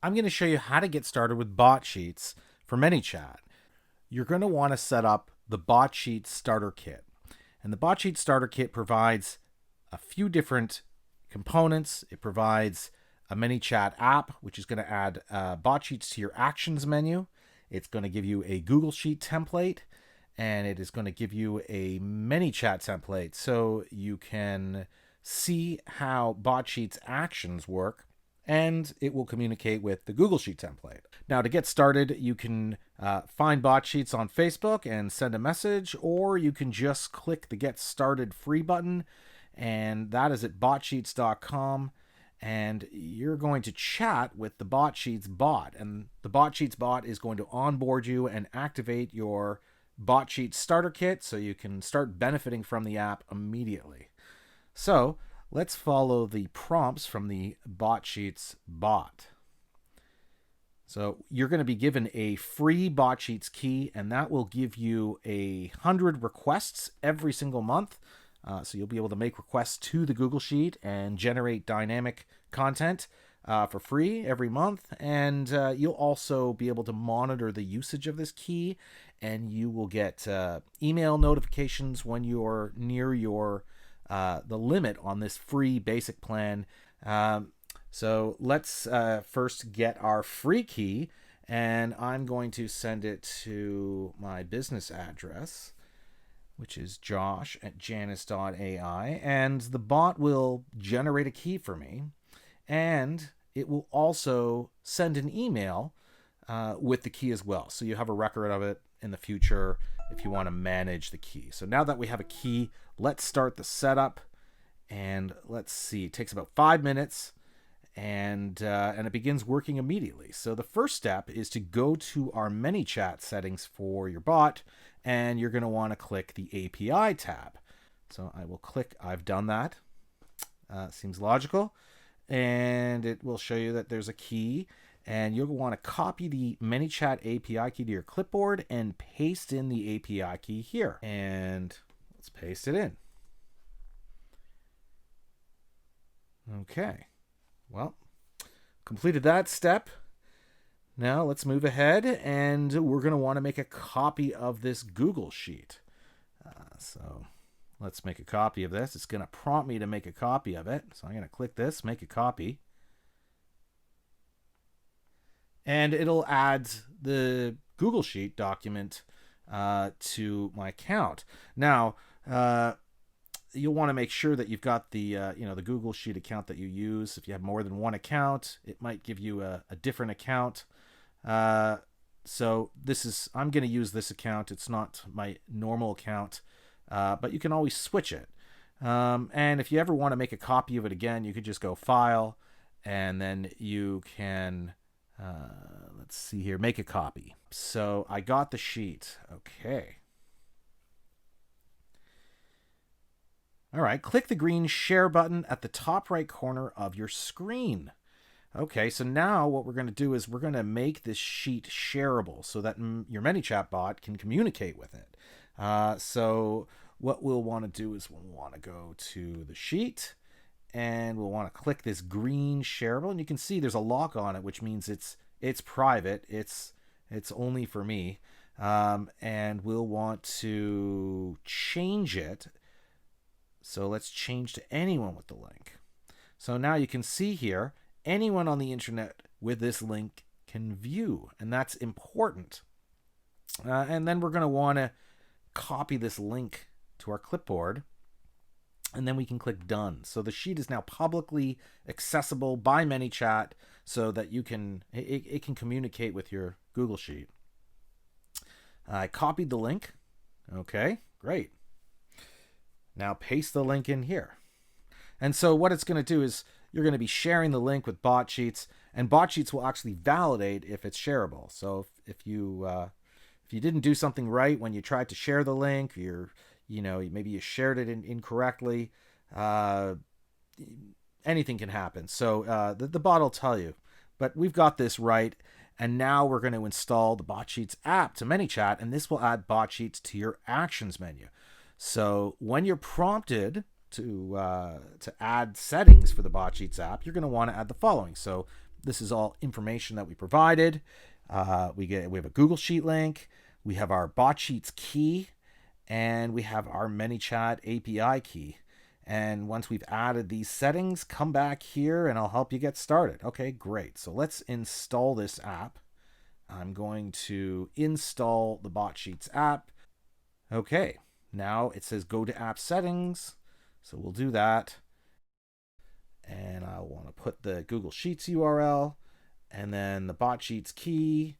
I'm going to show you how to get started with Botsheets for Manychat. You're going to want to set up the Botsheets Starter Kit. And the Botsheets Starter Kit provides a few different components. It provides a Manychat app, which is going to add Botsheets to your Actions menu. It's going to give you a Google Sheet template, and it is going to give you a Manychat template so you can see how Botsheets actions work, and it will communicate with the Google Sheet template. Now, to get started, you can find Botsheets on Facebook and send a message, or you can just click the Get Started free button, and that is at botsheets.com. And you're going to chat with the Botsheets bot, and the Botsheets bot is going to onboard you and activate your Botsheets starter kit so you can start benefiting from the app immediately. So let's follow the prompts from the Botsheets bot. So you're going to be given a free Botsheets key, and that will give you 100 requests every single month. So you'll be able to make requests to the Google Sheet and generate dynamic content for free every month. And you'll also be able to monitor the usage of this key, and you will get email notifications when you're near your the limit on this free basic plan. So let's first get our free key, and I'm going to send it to my business address, which is josh@janus.ai, and the bot will generate a key for me, and it will also send an email with the key as well, so you have a record of it in the future if you want to manage the key. So now that we have a key, let's start the setup, and let's see, it takes about 5 minutes, and it begins working immediately. So the first step is to go to our Manychat settings for your bot, and you're going to want to click the API tab. So I will click, I've done that. Seems logical. And it will show you that there's a key, and you'll want to copy the Manychat API key to your clipboard and paste in the API key here. And let's paste it in. Okay. Well, completed that step. Now let's move ahead, and we're going to want to make a copy of this Google Sheet. So let's make a copy of this. It's going to prompt me to make a copy of it. So I'm going to click this, make a copy. And it'll add the Google Sheet document to my account. Now, you'll want to make sure that you've got the the Google Sheet account that you use. If you have more than one account, it might give you a different account. So I'm going to use this account. It's not my normal account, but you can always switch it. And if you ever want to make a copy of it again, you could just go File, and then you can, let's see here, make a copy. So I got the sheet. Okay. All right, click the green share button at the top right corner of your screen. Okay, so now what we're going to do is we're going to make this sheet shareable so that your Manychat bot can communicate with it. So what we'll want to do is we'll want to go to the sheet, and we'll want to click this green shareable, and you can see there's a lock on it, which means it's private. It's only for me, and we'll want to change it. So let's change to anyone with the link. So now you can see here, anyone on the internet with this link can view, and that's important. And then we're going to want to copy this link to our clipboard, and then we can click Done. So the sheet is now publicly accessible by Manychat so that it can communicate with your Google Sheet. I copied the link. Okay, great. Now paste the link in here. And so what it's going to do is you're going to be sharing the link with Botsheets, and Botsheets will actually validate if it's shareable. So if you didn't do something right when you tried to share the link, maybe you shared it incorrectly, anything can happen. So the bot will tell you. But we've got this right, and now we're going to install the Botsheets app to Manychat, and this will add Botsheets to your Actions menu. So when you're prompted to add settings for the Botsheets app, you're going to want to add the following. So This is all information that we provided. We have a Google Sheet link. We have our Botsheets key, and we have our Manychat API key. And once we've added these settings, come back here and I'll help you get started. Okay, great. So let's install this app. I'm going to install the Botsheets app. Okay, now it says go to app settings. So we'll do that. And I want to put the Google Sheets URL, and then the Botsheets key,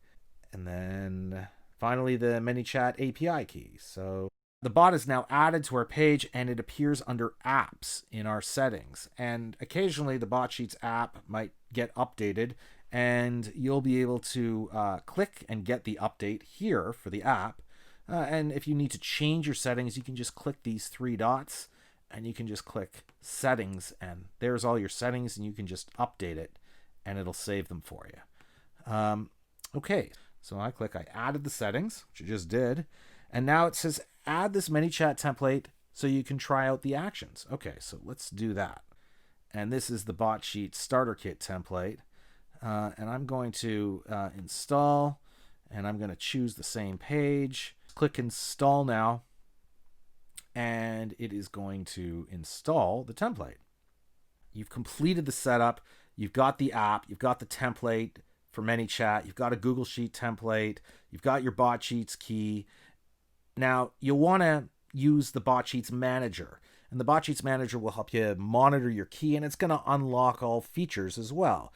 and then finally the Manychat API key. So the bot is now added to our page, and it appears under apps in our settings. And occasionally the Botsheets app might get updated, and you'll be able to click and get the update here for the app. And if you need to change your settings, you can just click these three dots, and you can just click settings, and there's all your settings, and you can just update it, and it'll save them for you. Okay, so I added the settings, which I just did, and now it says add this Manychat template so you can try out the actions. Okay, so let's do that. And this is the Botsheets starter kit template, and I'm going to install, and I'm going to choose the same page. Click install now, and it is going to install the template. You've completed the setup. You've got the app. You've got the template for Manychat. You've got a Google Sheet template. You've got your Botsheets key. Now, you'll want to use the Botsheets Manager. And the Botsheets Manager will help you monitor your key, and it's going to unlock all features as well.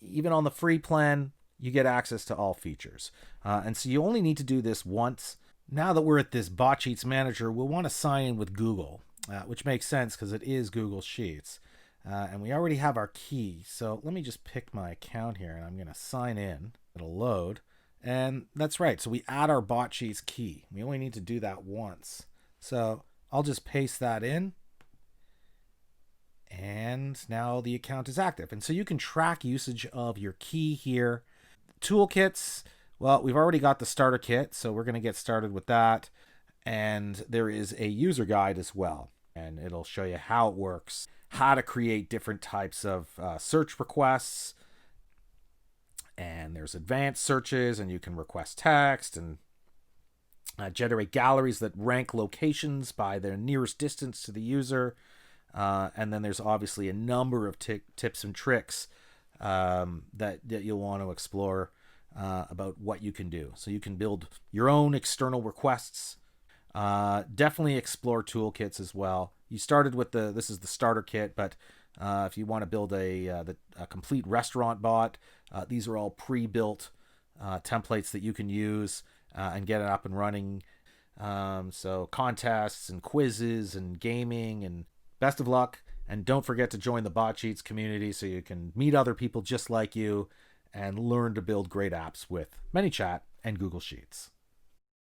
Even on the free plan, you get access to all features. And so you only need to do this once. Now that we're at this Botsheets Manager, we'll want to sign in with Google, which makes sense because it is Google Sheets. And we already have our key. So let me just pick my account here, and I'm going to sign in. It'll load. And that's right. So we add our Botsheets key. We only need to do that once. So I'll just paste that in. And now the account is active. And so you can track usage of your key here. Toolkits. Well, we've already got the starter kit, so we're going to get started with that. And there is a user guide as well, and it'll show you how it works, how to create different types of search requests. And there's advanced searches, and you can request text and generate galleries that rank locations by their nearest distance to the user. And then there's obviously a number of tips and tricks that you'll want to explore about what you can do. So you can build your own external requests. Definitely explore toolkits as well. You started with this is the starter kit, but if you want to build a complete restaurant bot, these are all pre-built templates that you can use and get it up and running. So contests and quizzes and gaming, and best of luck. And don't forget to join the Botsheets community so you can meet other people just like you and learn to build great apps with Manychat and Google Sheets.